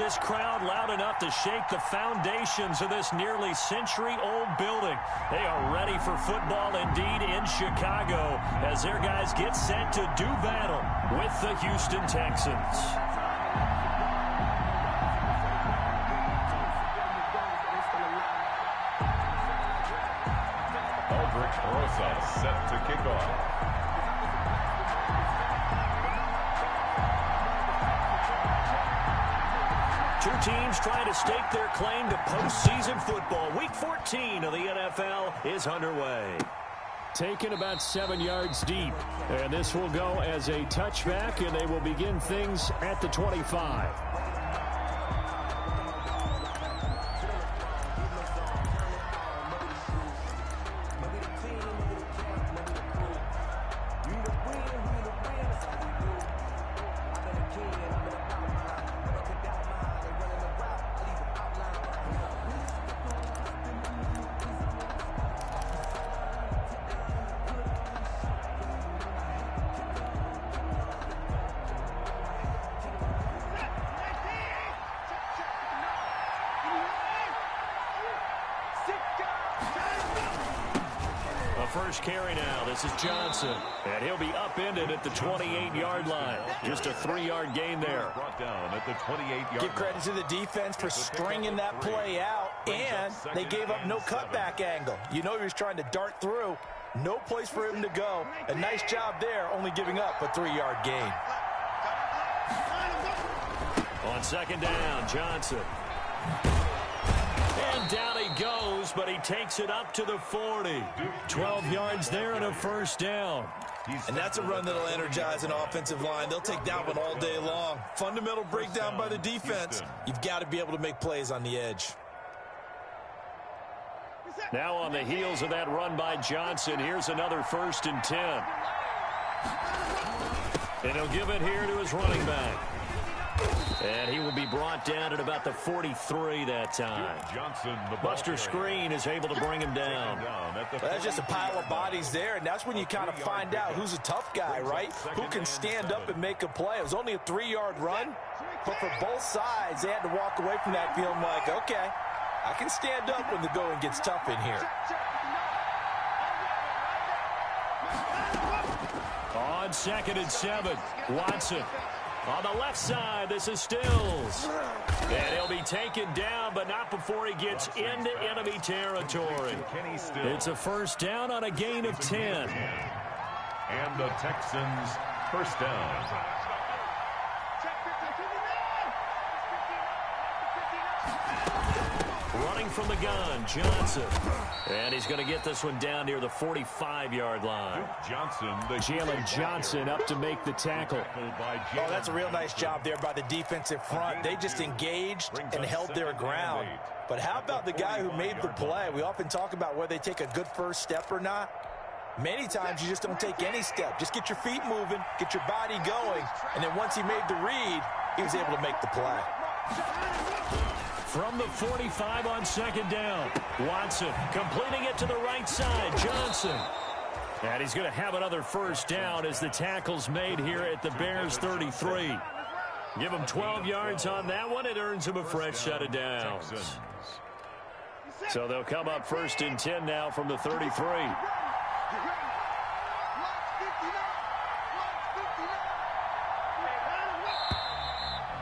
this crowd loud enough to shake the foundations of this nearly century-old building. They are ready for football indeed in Chicago as their guys get set to do battle with the Houston Texans. Set to kick off. Two teams trying to stake their claim to postseason football. Week 14 of the NFL is underway. Taken about 7 yards deep. And this will go as a touchback, and they will begin things at the 25. First carry now. This is Johnson. And he'll be upended at the 28-yard line. Just a 3-yard gain there. Brought down at the 28-yard Give credit to the defense for stringing that play out, and they gave up no cutback angle. You know he was trying to dart through. No place for him to go. A nice job there, only giving up a 3-yard gain. On second down, Johnson. And down he goes, but he takes it up to the 40. 12 yards there and a first down. And that's a run that'll energize an offensive line. They'll take that one all day long. Fundamental breakdown by the defense. You've got to be able to make plays on the edge. Now on the heels of that run by Johnson, here's another 1st and 10. And he'll give it here to his running back. And he will be brought down at about the 43 that time. Johnson, the Buster Screen is able to bring him down. Well, that's just a pile of bodies there, and that's when you kind of find out who's a tough guy, right? Who can stand up and make a play. It was only a 3-yard run, but for both sides, they had to walk away from that feeling like, okay, I can stand up when the going gets tough in here. On 2nd and 7, Watson. On the left side, this is Stills. And he'll be taken down, but not before he gets into enemy territory. It's a first down on a gain of 10. And the Texans first down. Running from the gun, Johnson. And he's going to get this one down near the 45-yard line. Jalen Johnson up to make the tackle. Oh, that's a real nice job there by the defensive front. They just engaged and held their ground. But how about the guy who made the play? We often talk about whether they take a good first step or not. Many times you just don't take any step. Just get your feet moving, get your body going, and then once he made the read, he was able to make the play. From the 45 on second down, Watson completing it to the right side, Johnson. And he's going to have another first down as the tackle's made here at the Bears 33. Give him 12 yards on that one. It earns him a fresh set of downs. So they'll come up 1st and 10 now from the 33.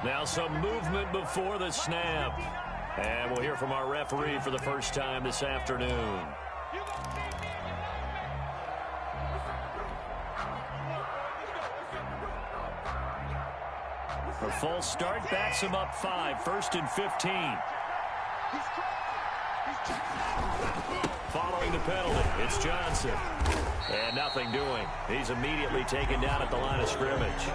Now some movement before the snap. And we'll hear from our referee for the first time this afternoon. A full start backs him up 5, 1st and 15. Following the penalty, it's Johnson. And nothing doing. He's immediately taken down at the line of scrimmage.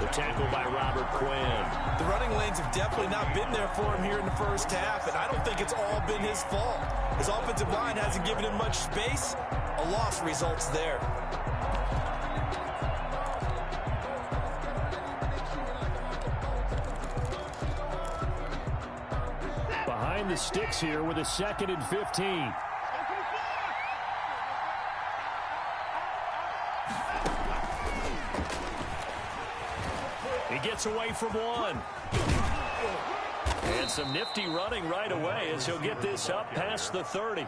The tackle by Robert Quinn. The running lanes have definitely not been there for him here in the first half, and I don't think it's all been his fault. His offensive line hasn't given him much space. A loss results there. Behind the sticks here with a 2nd and 15. He gets away from one. And some nifty running right away as he'll get this up past the 30.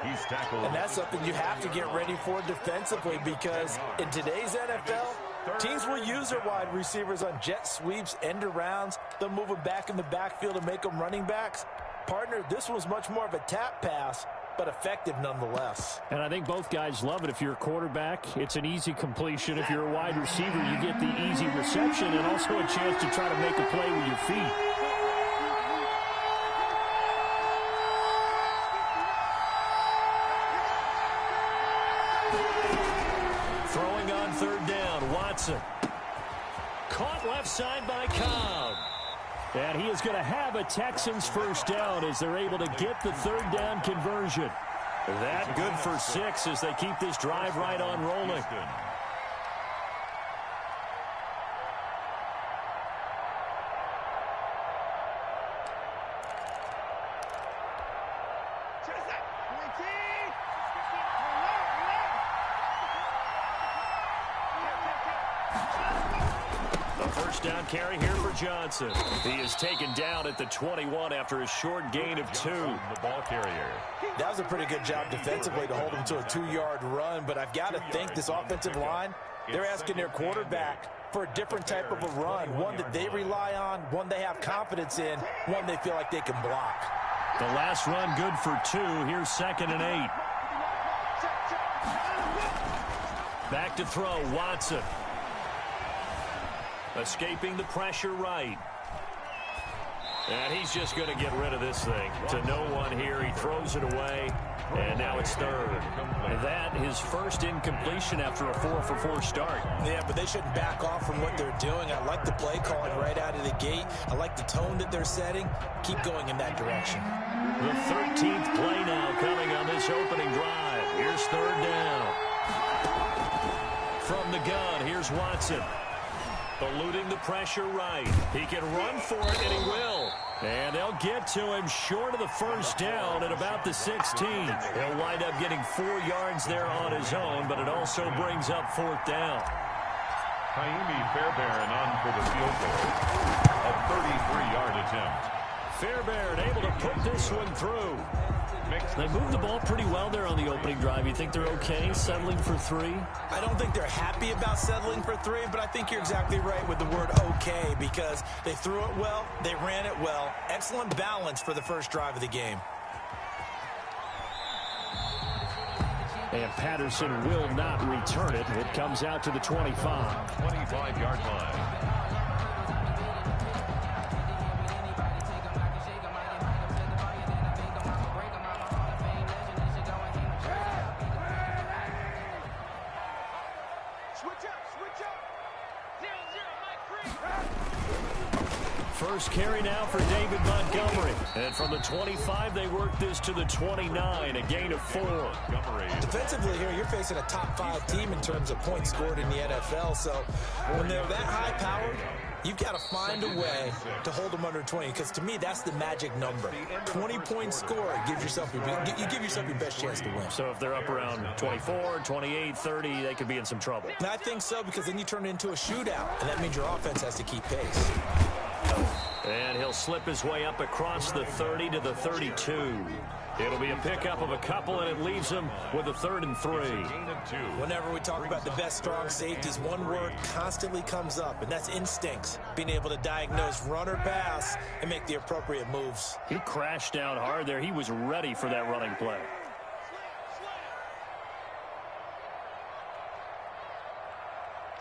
He's tackled. And that's something you have to get ready for defensively, because in today's NFL, teams will use their wide receivers on jet sweeps, end arounds. They'll move them back in the backfield and make them running backs. Partner, this was much more of a tap pass, but effective nonetheless. And I think both guys love it. If you're a quarterback, it's an easy completion. If you're a wide receiver, you get the easy reception and also a chance to try to make a play with your feet. Throwing on third down, Watson. Caught left side by Cobb. And he is going to have a Texans first down as they're able to get the third down conversion. That good for 6 as they keep this drive right on rolling. First down carry here for Johnson. He is taken down at the 21 after a short gain of 2. The ball carrier. That was a pretty good job defensively to hold him to a 2-yard run, but I've got to think this offensive line, they're asking their quarterback for a different type of a run, one that they rely on, one they have confidence in, one they feel like they can block. The last run good for 2. Here's 2nd and 8. Back to throw, Watson. Escaping the pressure right. And he's just going to get rid of this thing. To no one here. He throws it away. And now it's third. And that his first incompletion after a 4-for-4 start. Yeah, but they shouldn't back off from what they're doing. I like the play calling right out of the gate. I like the tone that they're setting. Keep going in that direction. The 13th play now coming on this opening drive. Here's third down. From the gun, here's Watson. Eluding the pressure right. He can run for it, and he will. And they'll get to him short of the first down at about the 16. He'll wind up getting 4 yards there on his own, but it also brings up 4th down. Jaime Fairbairn on for the field goal. A 33-yard attempt. Fairbairn able to put this one through. They moved the ball pretty well there on the opening drive. You think they're okay settling for 3? I don't think they're happy about settling for 3, but I think you're exactly right with the word okay, because they threw it well, they ran it well. Excellent balance for the first drive of the game. And Patterson will not return it. It comes out to the 25. 25-yard line. First carry now for David Montgomery. And from the 25, they work this to the 29, a gain of 4. Defensively here, you're facing a top 5 team in terms of points scored in the NFL. So when they're that high-powered, you've got to find a way to hold them under 20, because to me, that's the magic number. 20 points scored, you give yourself your best chance to win. So if they're up around 24, 28, 30, they could be in some trouble. And I think so, because then you turn it into a shootout, and that means your offense has to keep pace. And he'll slip his way up across the 30 to the 32. It'll be a pickup of a couple, and it leaves him with a 3rd and 3. Whenever we talk about the best strong safeties, one word constantly comes up, and that's instincts. Being able to diagnose run or pass and make the appropriate moves. He crashed down hard there. He was ready for that running play.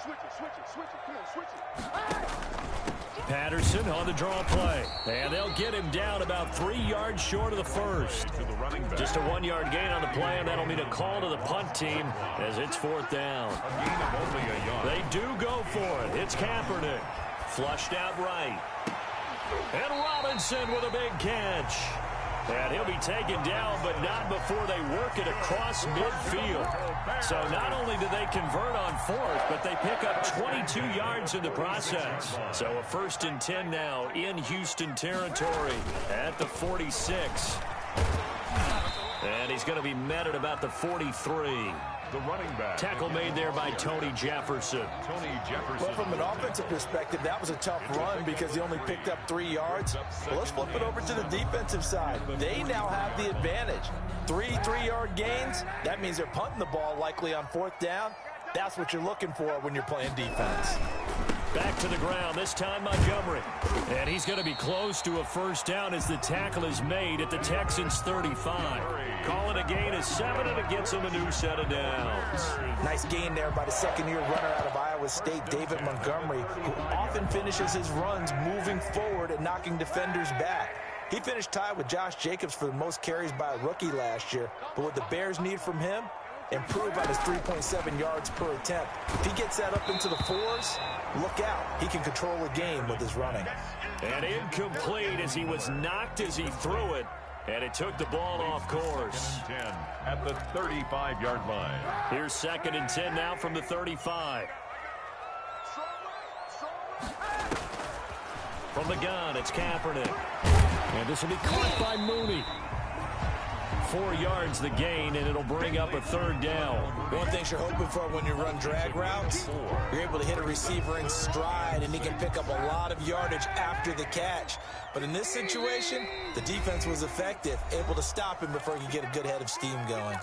Switch it. Come on, switch it. Patterson on the draw play. And they'll get him down about 3 yards short of the first. Just a 1-yard gain on the play, and that'll mean a call to the punt team as it's 4th down. They do go for it. It's Kaepernick. Flushed out right. And Robinson with a big catch. And he'll be taken down, but not before they work it across midfield. So not only do they convert on 4th, but they pick up 22 yards in the process. So a 1st and 10 now in Houston territory at the 46. And he's going to be met at about the 43. The running back. Tackle made there by Tony Jefferson. Well, from an offensive perspective, that was a tough run because he only picked up 3 yards. Well, let's flip it over to the defensive side. They now have the advantage. 3 3-yard gains. That means they're punting the ball likely on 4th down. That's what you're looking for when you're playing defense. Back to the ground, this time Montgomery. And he's going to be close to a first down as the tackle is made at the Texans' 35. Call it a gain of 7, and it gets him a new set of downs. Nice gain there by the second-year runner out of Iowa State, David Montgomery, who often finishes his runs moving forward and knocking defenders back. He finished tied with Josh Jacobs for the most carries by a rookie last year. But what the Bears need from him, improve on his 3.7 yards per attempt. If he gets that up into the 4s, look out. He can control a game with his running. And incomplete as he was knocked as he threw it. And it took the ball off course. 10 at the 35-yard line. Here's 2nd and 10 now from the 35. From the gun, it's Kaepernick. And this will be caught by Mooney. 4 yards the gain, and it'll bring up a 3rd down. One thing you're hoping for when you run drag routes, you're able to hit a receiver in stride, and he can pick up a lot of yardage after the catch. But in this situation, the defense was effective, able to stop him before he could get a good head of steam going.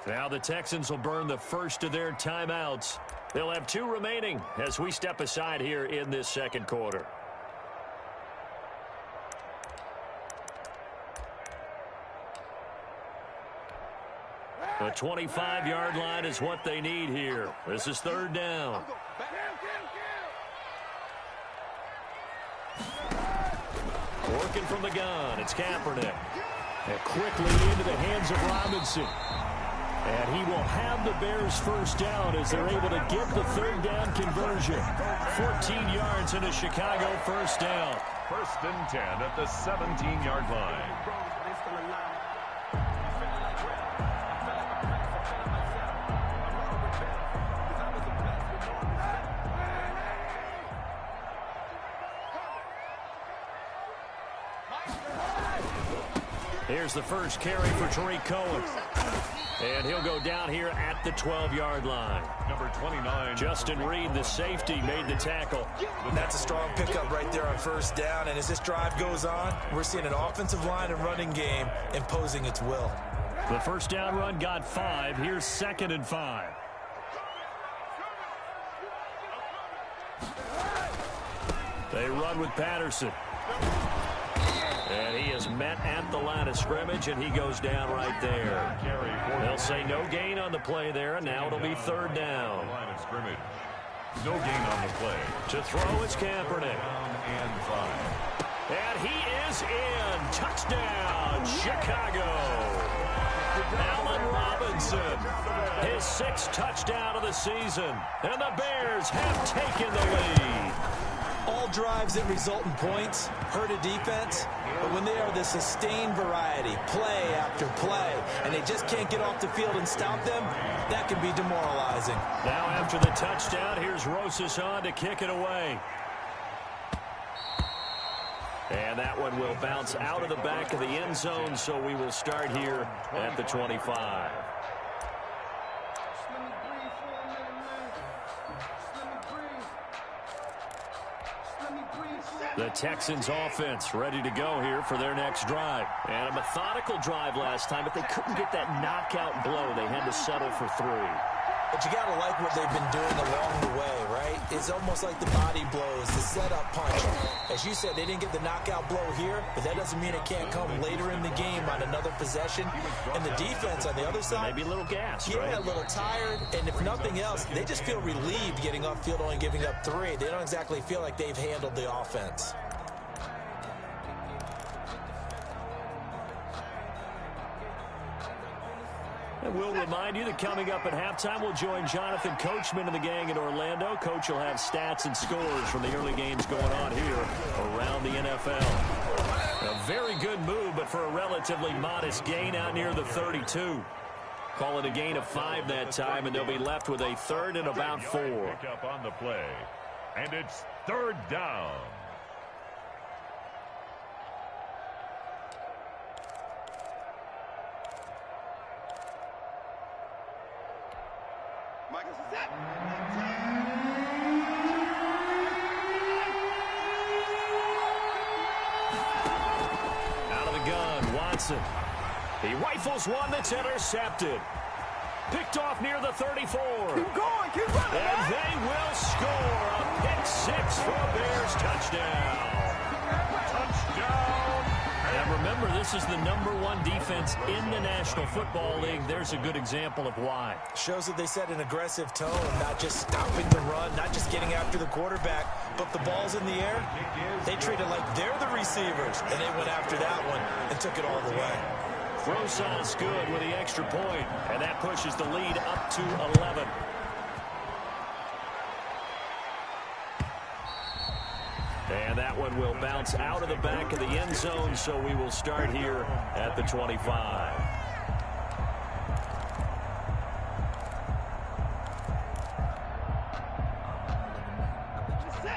Now the Texans will burn the first of their timeouts. They'll have 2 remaining as we step aside here in this 2nd quarter. The 25-yard line is what they need here. This is 3rd down. Working from the gun, it's Kaepernick. And quickly into the hands of Robinson. And he will have the Bears' first down as they're able to get the 3rd down conversion. 14 yards and a Chicago first down. 1st and 10 at the 17-yard line. Here's the first carry for Tariq Cohen. And he'll go down here at the 12-yard line. Number 29. Justin Reed, the safety, made the tackle. That's a strong pickup right there on 1st down. And as this drive goes on, we're seeing an offensive line and running game imposing its will. The first down run got 5. Here's 2nd and 5. They run with Patterson. And he is met at the line of scrimmage, and he goes down right there. They'll say no gain on the play there, and now it'll be 3rd down. Line of scrimmage. No gain on the play. To throw, it's Kaepernick. And 5. And he is in. Touchdown, Chicago. Allen Robinson, his 6th touchdown of the season. And the Bears have taken the lead. All drives that result in points hurt a defense, but when they are the sustained variety, play after play, and they just can't get off the field and stop them, that can be demoralizing. Now after the touchdown, here's Rosas on to kick it away. And that one will bounce out of the back of the end zone, so we will start here at the 25. The Texans offense ready to go here for their next drive. And a methodical drive last time, but they couldn't get that knockout blow. They had to settle for 3. But you got to like what they've been doing along the way, right? It's almost like the body blows, the setup punch. As you said, they didn't get the knockout blow here, but that doesn't mean it can't come later in the game on another possession. And the defense on the other side, maybe a little gassed, right? Yeah, a little tired. And if nothing else, they just feel relieved getting upfield, only giving up 3. They don't exactly feel like they've handled the offense. And we'll remind you that coming up at halftime, we'll join Jonathan Coachman and the gang in Orlando. Coach will have stats and scores from the early games going on here around the NFL. A very good move, but for a relatively modest gain out near the 32. Call it a gain of 5 that time, and they'll be left with a 3rd and about 4. Pick up on the play, and it's 3rd down. Out of the gun, Watson. He rifles one that's intercepted. Picked off near the 34. Keep going, keep running. And they will score a pick six for a Bears touchdown. Touchdown. And remember, this is the #1 defense in the National Football League. There's a good example of why. Shows that they set an aggressive tone, not just stopping the run, not just getting after the quarterback, but the ball's in the air. They treat it like they're the receivers, and they went after that one and took it all the way. Rosas good with the extra point, and that pushes the lead up to 11. And that one will bounce out of the back of the end zone, so we will start here at the 25.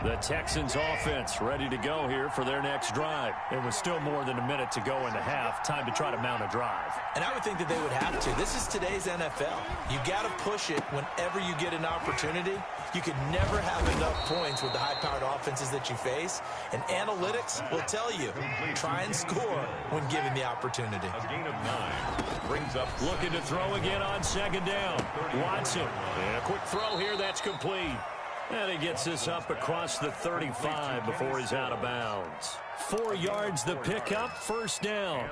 The Texans offense ready to go here for their next drive. It was still more than a minute to go in the half. Time to try to mount a drive. And I would think that they would have to. This is today's NFL. You got to push it whenever you get an opportunity. You could never have enough points with the high-powered offenses that you face. And analytics will tell you, try and score when given the opportunity. A gain of 9 brings up Looking to throw again on second down. Watson. And a quick throw here. That's complete. And he gets this up across the 35 before he's out of bounds. 4 yards the pickup, first down.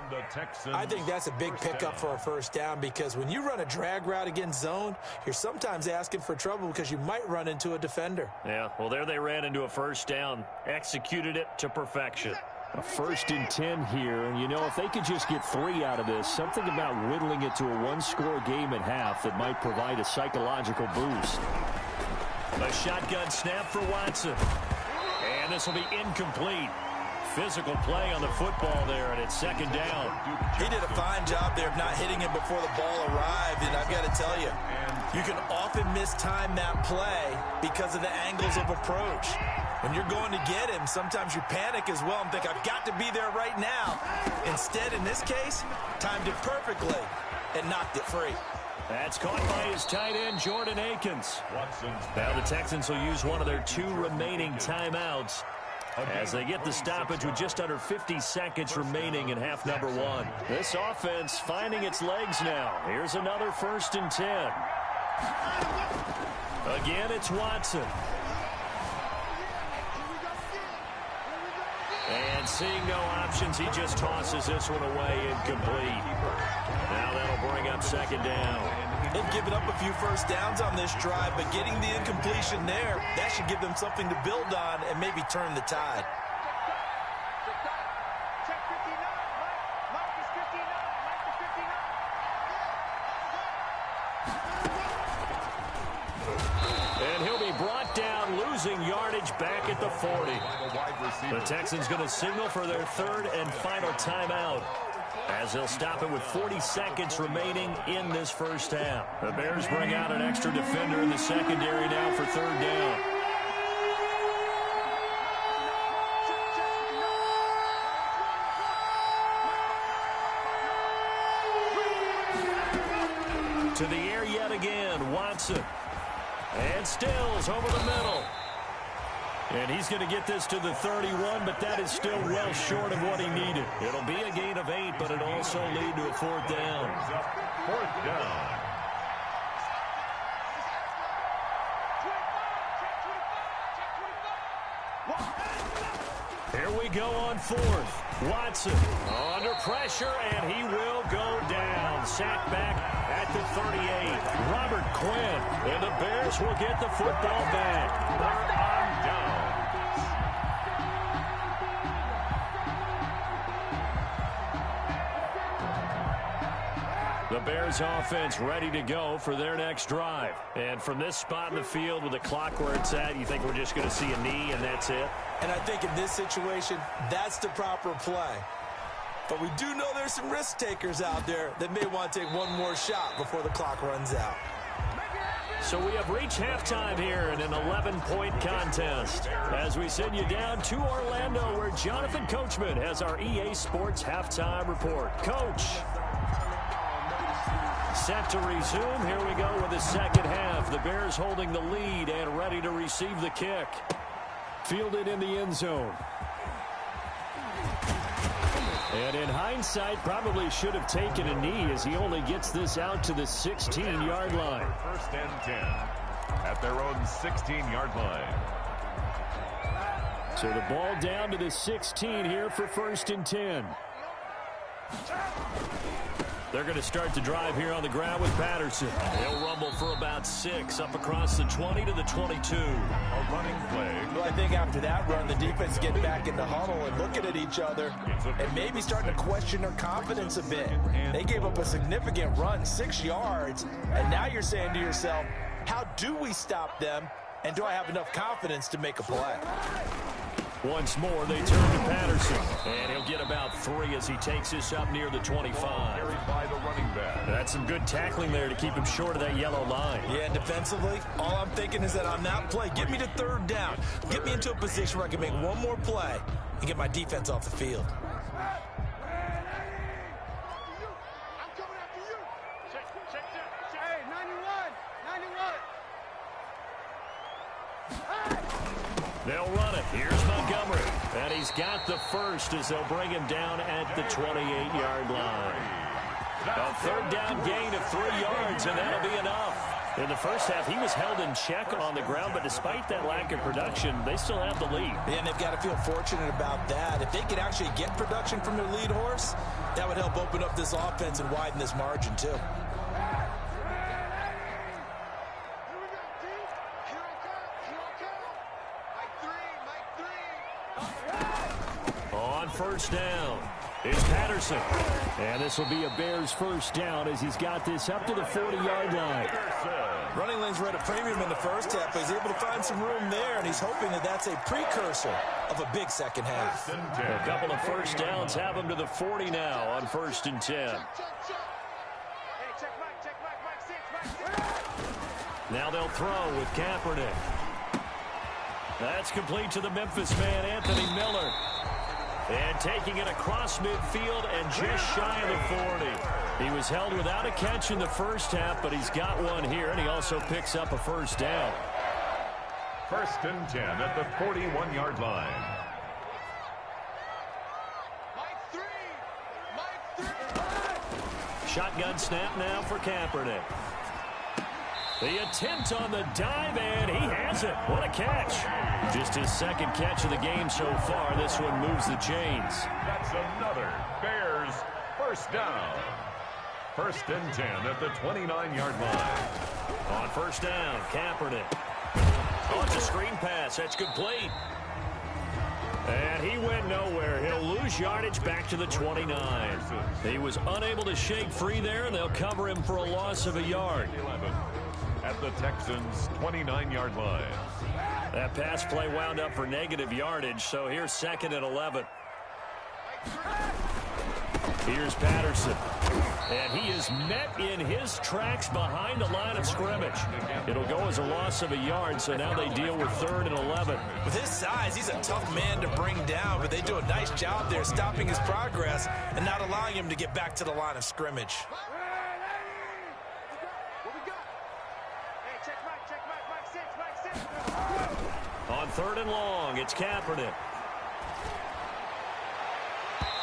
I think that's a big pickup for a first down because when you run a drag route against zone, you're sometimes asking for trouble because you might run into a defender. Yeah, well, there they ran into a first down. Executed it to perfection. A 1st and 10 here, and you know, if they could just get 3 out of this, something about whittling it to a one-score game at half that might provide a psychological boost. A shotgun snap for Watson. And this will be incomplete. Physical play on the football there, and it's second down. He did a fine job there of not hitting him before the ball arrived, and I've got to tell you, you can often mistime that play because of the angles of approach. When you're going to get him, sometimes you panic as well and think, I've got to be there right now. Instead, in this case, timed it perfectly and knocked it free. That's caught by his tight end, Jordan Akins. Now the Texans will use one of their 2 remaining timeouts as they get the stoppage with just under 50 seconds remaining in half number 1. This offense finding its legs now. Here's another 1st and 10. Again, it's Watson. And seeing no options, he just tosses this one away incomplete. Now that'll bring up second down. They've given up a few first downs on this drive, but getting the incompletion there, that should give them something to build on and maybe turn the tide. Check 59. Mark is 59. Mark is 59. And he'll be brought down, losing yardage back at the 40. The Texans going to signal for their 3rd and final timeout, as they'll stop it with 40 seconds remaining in this first half. The Bears bring out an extra defender in the secondary now for 3rd down. To the air yet again, Watson. And Stills over the middle. And he's going to get this to the 31, but that is still well short of what he needed. It'll be a gain of 8, but it'll also lead to a 4th down. 4th down. Here we go on 4th. Watson under pressure, and he will go down. Sacked back at the 38. Robert Quinn, and the Bears will get the football back. They're on down. The Bears offense ready to go for their next drive. And from this spot in the field with the clock where it's at, you think we're just going to see a knee and that's it? And I think in this situation, that's the proper play. But we do know there's some risk takers out there that may want to take one more shot before the clock runs out. So we have reached halftime here in an 11-point contest as we send you down to Orlando, where Jonathan Coachman has our EA Sports halftime report. Coach. Set to resume. Here we go with the second half. The Bears holding the lead and ready to receive the kick. Fielded in the end zone. And in hindsight, probably should have taken a knee as he only gets this out to the 16-yard line. First and 10 at their own 16-yard line. So the ball down to the 16 here for first and 10. They're going to start the drive here on the ground with Patterson. He'll rumble for about 6 up across the 20 to the 22. A running play. Well, I think after that run, the defense get back in the huddle and looking at each other and maybe starting to question their confidence a bit. They gave up a significant run, 6 yards, and now you're saying to yourself, how do we stop them, and do I have enough confidence to make a play? Once more, they turn to Patterson. And he'll get about 3 as he takes this up near the 25. Carried by the running back. That's some good tackling there to keep him short of that yellow line. Yeah, and defensively, all I'm thinking is that on that play, get me to third down. Get me into a position where I can make one more play and get my defense off the field. Hey, 91. They'll run it. Here's Montgomery. And he's got the first as they'll bring him down at the 28-yard line. A third down gain of 3 yards, and that'll be enough. In the first half, he was held in check on the ground, but despite that lack of production, they still have the lead. Yeah, and they've got to feel fortunate about that. If they could actually get production from their lead horse, that would help open up this offense and widen this margin, too. On first down is Patterson. And this will be a Bears first down as he's got this up to the 40-yard line. Running lanes were at a premium in the first half, but he's able to find some room there, and he's hoping that that's a precursor of a big second half. A couple of first downs have him to the 40 now on first and 10. Now they'll throw with Kaepernick. That's complete to the Memphis man, Anthony Miller. And taking it across midfield and just shy of the 40. He was held without a catch in the first half, but he's got one here, and he also picks up a first down. First and 10 at the 41-yard line. Shotgun snap now for Kaepernick. The attempt on the dive, and he has it. What a catch. Just his second catch of the game so far. This one moves the chains. That's another Bears first down. First and 10 at the 29-yard line. On first down, Kaepernick. Oh, it's a screen pass. That's complete. And he went nowhere. He'll lose yardage back to the 29. He was unable to shake free there, and they'll cover him for a loss of a yard. 11 at the Texans' 29-yard line. That pass play wound up for negative yardage, so here's second and 11. Here's Patterson. And he is met in his tracks behind the line of scrimmage. It'll go as a loss of a yard, so now they deal with third and 11. With his size, he's a tough man to bring down, but they do a nice job there stopping his progress and not allowing him to get back to the line of scrimmage. On third and long, it's Kaepernick.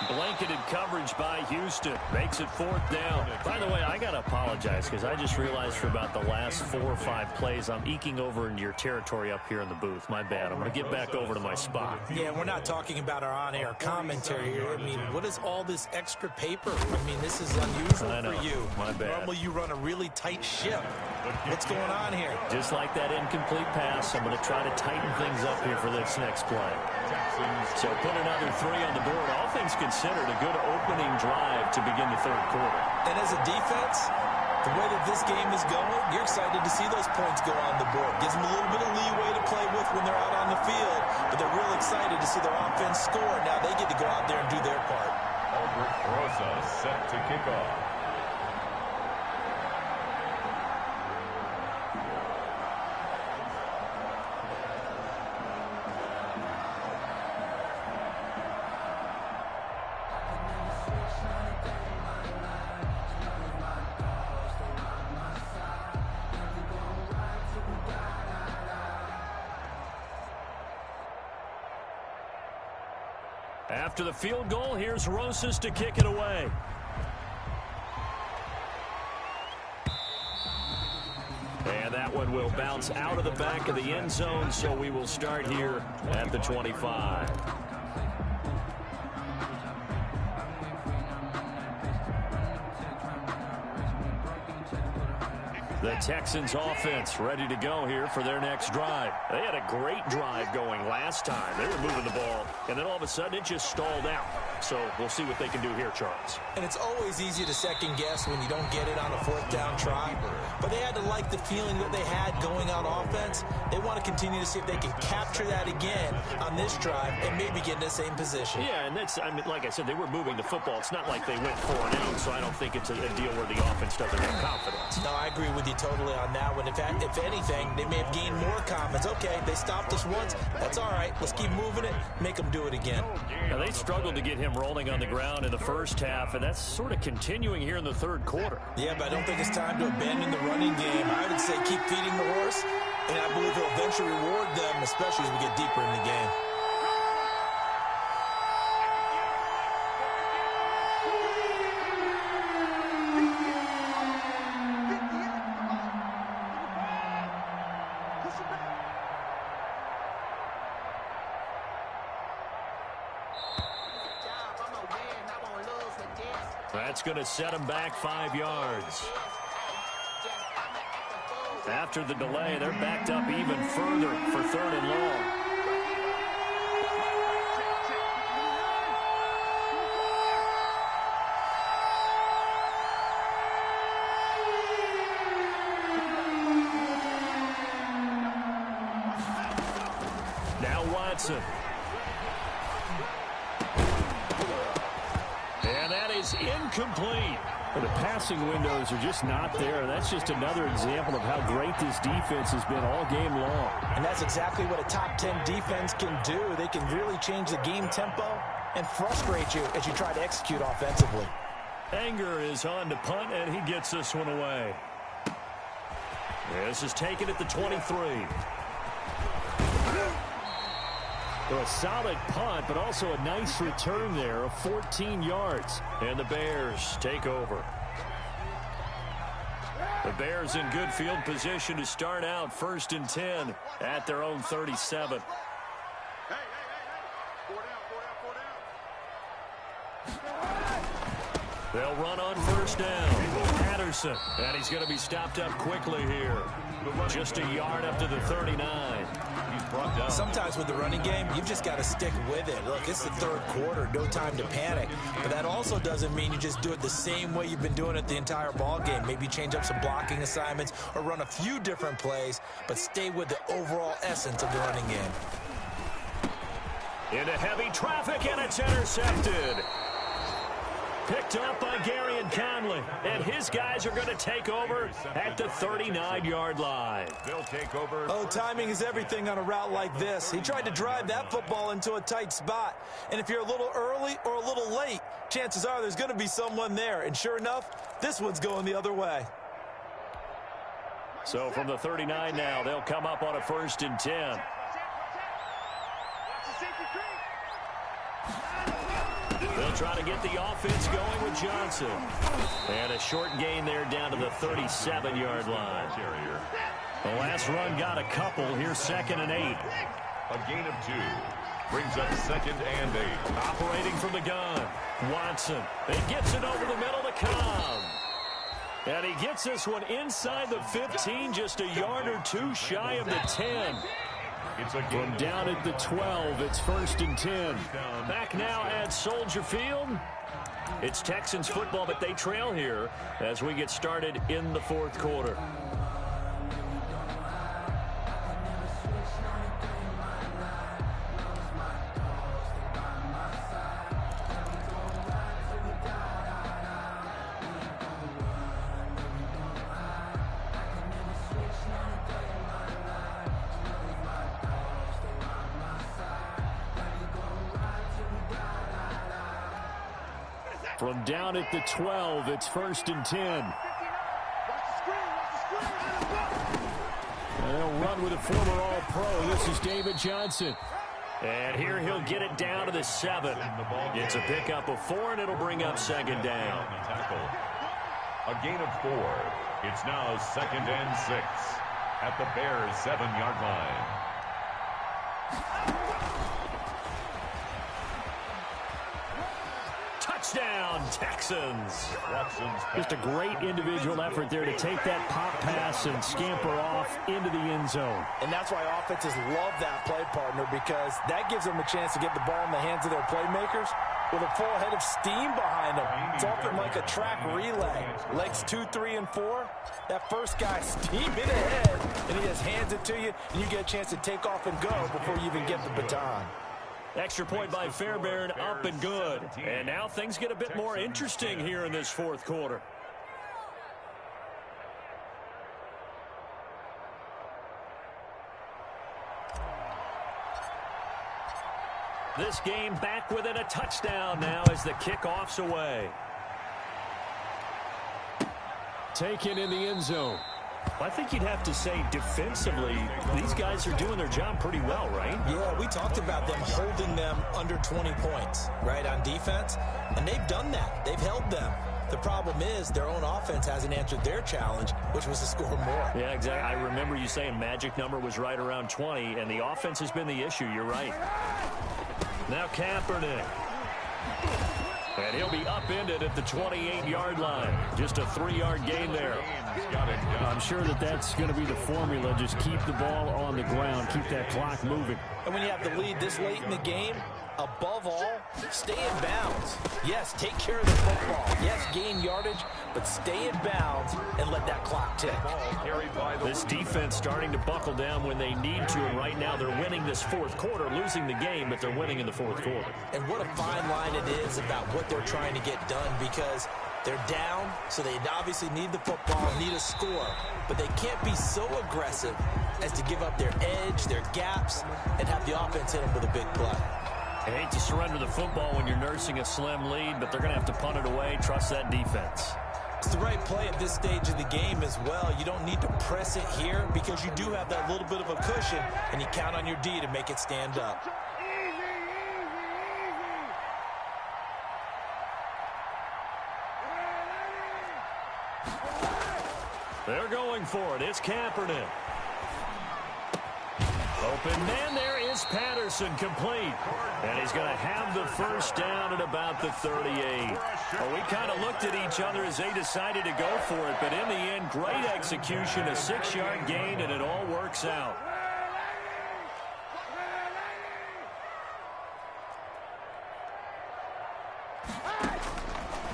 Blanketed coverage by Houston. Makes it fourth down. By the way, I got to apologize because I just realized for about the last 4 or 5 plays, I'm eking over into your territory up here in the booth. My bad. I'm going to get back over to my spot. Yeah, we're not talking about our on-air commentary here. I mean, what is all this extra paper? I mean, this is unusual for you. My bad. Normally you run a really tight ship. What's going on here? Just like that incomplete pass, I'm going to try to tighten things up here for this next play. So put another 3 on the board. All things considered, a good opening drive to begin the third quarter. And as a defense, the way that this game is going, you're excited to see those points go on the board. Gives them a little bit of leeway to play with when they're out on the field, but they're real excited to see their offense score. Now they get to go out there and do their part. Albert Rosa set to kick off. After the field goal, here's Rosas to kick it away. And that one will bounce out of the back of the end zone, so we will start here at the 25. The Texans offense ready to go here for their next drive. They had a great drive going last time. They were moving the ball, and then all of a sudden it just stalled out. So we'll see what they can do here, Charles. And it's always easy to second guess when you don't get it on a fourth down try. But they had to like the feeling that they had going on offense. They want to continue to see if they can capture that again on this drive and maybe get in the same position. Yeah, and that's, I mean, like I said, they were moving the football. It's not like they went 4 and out, so I don't think it's a deal where the offense doesn't have confidence. No, I agree with you totally on that one. If anything, they may have gained more confidence. Okay, they stopped us once. That's all right. Let's keep moving it, make them do it again. Now, they struggled to get him rolling on the ground in the first half, and that's sort of continuing here in the third quarter. Yeah, but I don't think it's time to abandon the running game. I would say keep feeding the horse, and I believe he'll eventually reward them, especially as we get deeper in the game. That's going to set him back 5 yards. After the delay, they're backed up even further for 3rd and long. Now Watson. And that is incomplete. The passing windows are just not there. That's just another example of how great this defense has been all game long. And that's exactly what a top 10 defense can do. They can really change the game tempo and frustrate you as you try to execute offensively. Anger is on to punt, and he gets this one away. This is taken at the 23. So a solid punt, but also a nice return there of 14 yards. And the Bears take over. The Bears in good field position to start out 1st and 10 at their own 37. They'll run on 1st down. Patterson, and he's going to be stopped up quickly here. Just a yard up to the 39. Sometimes with the running game, you've just got to stick with it. Look, it's the 3rd quarter, no time to panic. But that also doesn't mean you just do it the same way you've been doing it the entire ball game. Maybe change up some blocking assignments or run a few different plays, but stay with the overall essence of the running game. Into heavy traffic, and it's intercepted. Picked up by Gary and Conley, and his guys are going to take over at the 39-yard line. They'll take over. Oh, timing is everything on a route like this. He tried to drive that football into a tight spot, and if you're a little early or a little late, chances are there's going to be someone there, and sure enough, this one's going the other way. So from the 39 now, they'll come up on a 1st and 10. They'll try to get the offense going with Johnson. And a short gain there down to the 37-yard line. The last run got a couple. Here's 2nd and 8. A gain of 2. Brings up 2nd and 8. Operating from the gun. Watson. He gets it over the middle to Cobb. And he gets this one inside the 15, just a yard or 2 shy of the 10. From down at the 12, it's 1st and 10. Back now at Soldier Field. It's Texans football, but they trail here as we get started in the 4th quarter. From down at the 12, it's 1st and 10. And they'll run with a former All-Pro. This is David Johnson. And here he'll get it down to the 7. It's a pickup of 4, and it'll bring up second down. A gain of 4. It's now 2nd and 6 at the Bears' 7-yard line. Touchdown, Texans. Just a great individual effort there to take that pop pass and scamper off into the end zone. And that's why offenses love that play, partner, because that gives them a chance to get the ball in the hands of their playmakers with a full head of steam behind them. It's often like a track relay. Legs 2, 3, and 4. That first guy steaming ahead, and he just hands it to you, and you get a chance to take off and go before you even get the baton. Extra point by Fairbairn, up and good. And now things get a bit more interesting here in this fourth quarter. This game back within a touchdown now as the kickoff's away. Taken in the end zone. I think you'd have to say defensively, these guys are doing their job pretty well, right? Yeah, we talked about them holding them under 20 points, right, on defense. And they've done that. They've held them. The problem is their own offense hasn't answered their challenge, which was to score more. Yeah, exactly. I remember you saying magic number was right around 20, and the offense has been the issue. You're right. Now Kaepernick. And he'll be upended at the 28-yard line. Just a 3-yard gain there. I'm sure that that's going to be the formula. Just keep the ball on the ground. Keep that clock moving. And when you have the lead this late in the game, above all, stay in bounds. Yes, take care of the football. Yes, gain yardage, but stay in bounds and let that clock tick. This defense starting to buckle down when they need to, and right now they're winning this fourth quarter, losing the game, but they're winning in the fourth quarter. And what a fine line it is about what they're trying to get done, because they're down, so they obviously need the football, need a score, but they can't be so aggressive as to give up their edge, their gaps, and have the offense hit them with a big play. I hate to surrender the football when you're nursing a slim lead, but they're going to have to punt it away. Trust that defense. It's the right play at this stage of the game as well. You don't need to press it here because you do have that little bit of a cushion, and you count on your D to make it stand up. They're going for it. It's Kaepernick. Open man, there is Patterson, complete. And he's going to have the first down at about the 38. Well, we kind of looked at each other as they decided to go for it, but in the end, great execution, a 6-yard gain, and it all works out.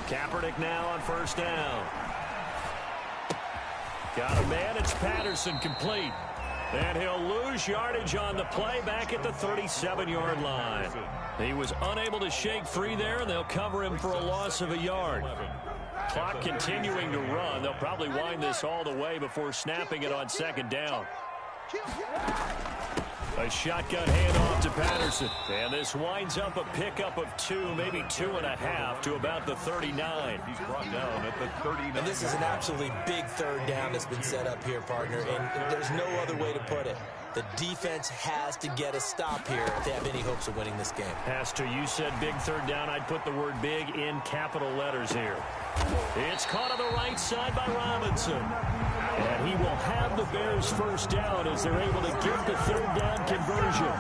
Kaepernick now on first down. Got a man, it's Patterson, complete. And he'll lose yardage on the play back at the 37-yard line. He was unable to shake free there, and they'll cover him for a loss of a yard. Clock continuing to run. They'll probably wind this all the way before snapping it on second down. A shotgun handoff to Patterson. And this winds up a pickup of 2, maybe 2.5 to about the 39. He's brought down at the 39. And this is an absolutely big third down that's been set up here, partner. And there's no other way to put it. The defense has to get a stop here if they have any hopes of winning this game. Pastor, you said big third down. I'd put the word big in capital letters here. It's caught on the right side by Robinson. And he will have the Bears first down as they're able to get the third down conversion.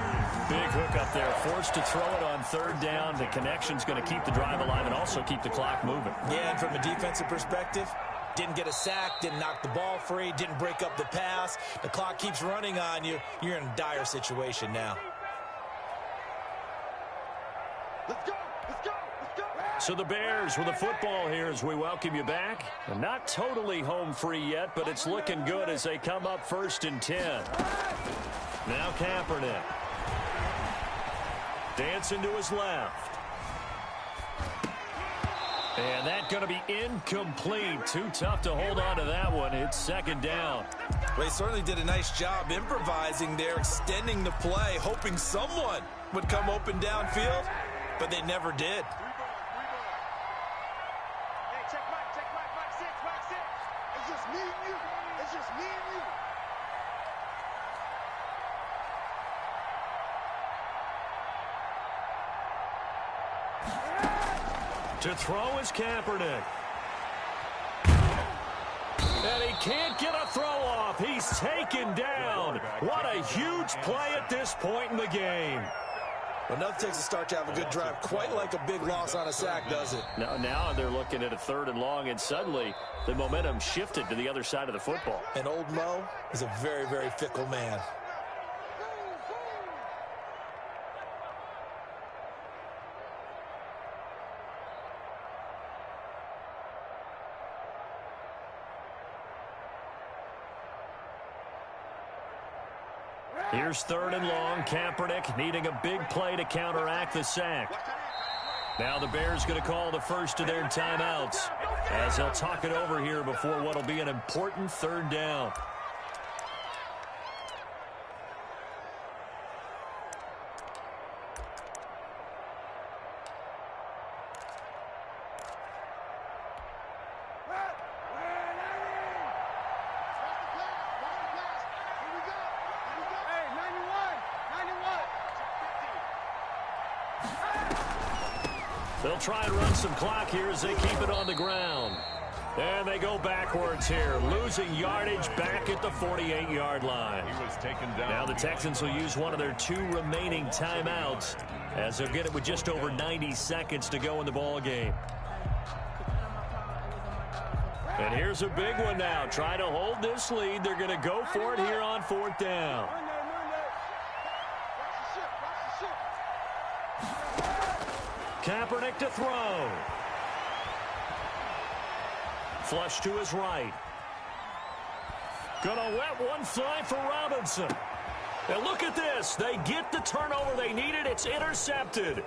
Big hook up there, forced to throw it on third down. The connection's going to keep the drive alive and also keep the clock moving. Yeah, and from a defensive perspective, didn't get a sack, didn't knock the ball free, didn't break up the pass. The clock keeps running on you. You're in a dire situation now. Let's go! Let's go! Let's go! So the Bears with the football here as we welcome you back. And not totally home free yet, but it's looking good as they come up 1st and 10. Now Kaepernick. Dancing to his left. And that's going to be incomplete. Too tough to hold on to that one. It's second down. Well, they certainly did a nice job improvising there, extending the play, hoping someone would come open downfield, but they never did. Hey, check Mike 6, Mike 6. It's just me and you. It's just me and you. To throw is Kaepernick. And he can't get a throw off. He's taken down. What a huge play at this point in the game. Well, nothing takes a start to have a good drive, quite like a big loss on a sack, does it? Now they're looking at a 3rd and long, and suddenly the momentum shifted to the other side of the football. And old Mo is a very, very fickle man. Here's 3rd and long. Kaepernick needing a big play to counteract the sack. Now the Bears going to call the first of their timeouts as they'll talk it over here before what will be an important 3rd down. They'll try and run some clock here as they keep it on the ground. And they go backwards here, losing yardage back at the 48-yard line. He was taken down. Now the Texans will use one of their 2 remaining timeouts as they'll get it with just over 90 seconds to go in the ball game. And here's a big one now. Trying to hold this lead. They're going to go for it here on 4th down. Kaepernick to throw. Flush to his right. Gonna let one fly for Robinson. And look at this. They get the turnover they needed. It's intercepted.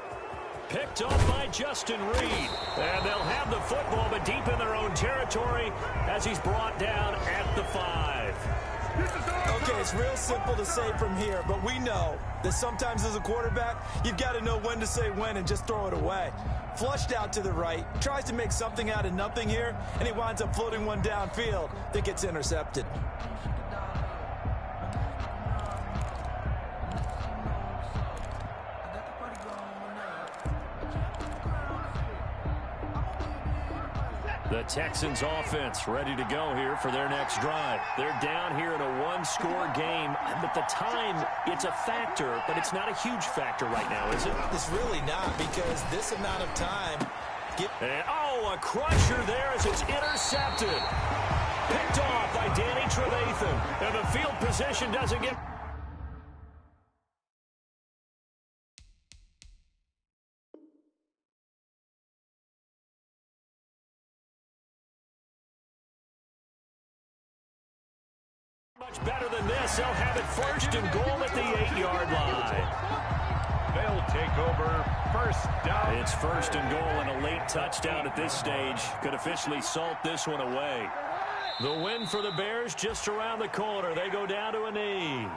Picked off by Justin Reed. And they'll have the football, but deep in their own territory as he's brought down at the 5. Okay, it's real simple to say from here, but we know that sometimes as a quarterback, you've got to know when to say when and just throw it away. Flushed out to the right, tries to make something out of nothing here, and he winds up floating one downfield that gets intercepted. The Texans offense ready to go here for their next drive. They're down here in a 1-score game. But the time, it's a factor, but it's not a huge factor right now, is it? It's really not, because this amount of time... And, a crusher there as it's intercepted. Picked off by Danny Trevathan. And the field position doesn't get... much better than this. They'll have it 1st and goal at the 8-yard line. They'll take over 1st down. It's 1st and goal and a late touchdown at this stage. Could officially salt this one away. The win for the Bears just around the corner. They go down to a knee.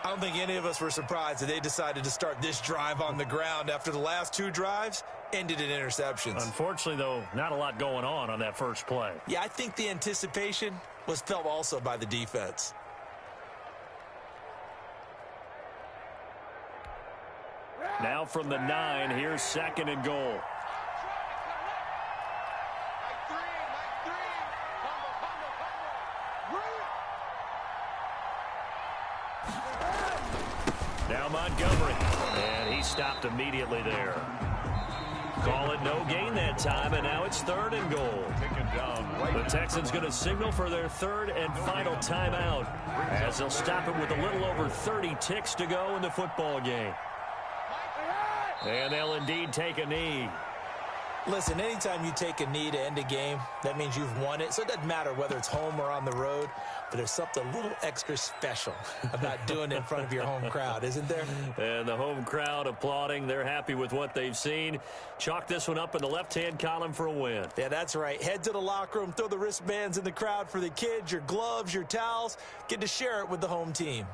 I don't think any of us were surprised that they decided to start this drive on the ground after the last 2 drives ended in interceptions. Unfortunately, though, not a lot going on that first play. Yeah, I think the anticipation was felt also by the defense. Now from the 9, here's 2nd and goal. Now Montgomery, and he stopped immediately there. Call it no gain that time, and now it's 3rd and goal. The Texans going to signal for their 3rd and final timeout as they'll stop it with a little over 30 ticks to go in the football game. And they'll indeed take a knee. Listen, anytime you take a knee to end a game, that means you've won it. So it doesn't matter whether it's home or on the road, but there's something a little extra special about doing it in front of your home crowd, isn't there? And the home crowd applauding. They're happy with what they've seen. Chalk this one up in the left-hand column for a win. Yeah, that's right. Head to the locker room, throw the wristbands in the crowd for the kids, your gloves, your towels. Get to share it with the home team.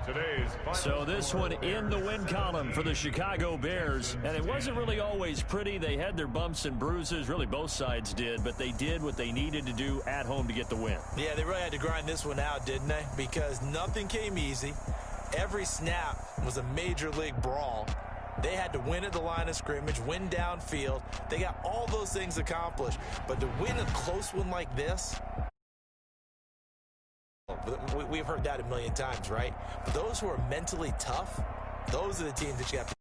Today's final So this one in the win column for the Chicago Bears. And it wasn't really always pretty. They had their bumps and bruises. Really, both sides did. But they did what they needed to do at home to get the win. Yeah, they really had to grind this one out, didn't they? Because nothing came easy. Every snap was a major league brawl. They had to win at the line of scrimmage, win downfield. They got all those things accomplished. But to win a close one like this, we've heard that a million times, right? But those who are mentally tough, those are the teams that you have to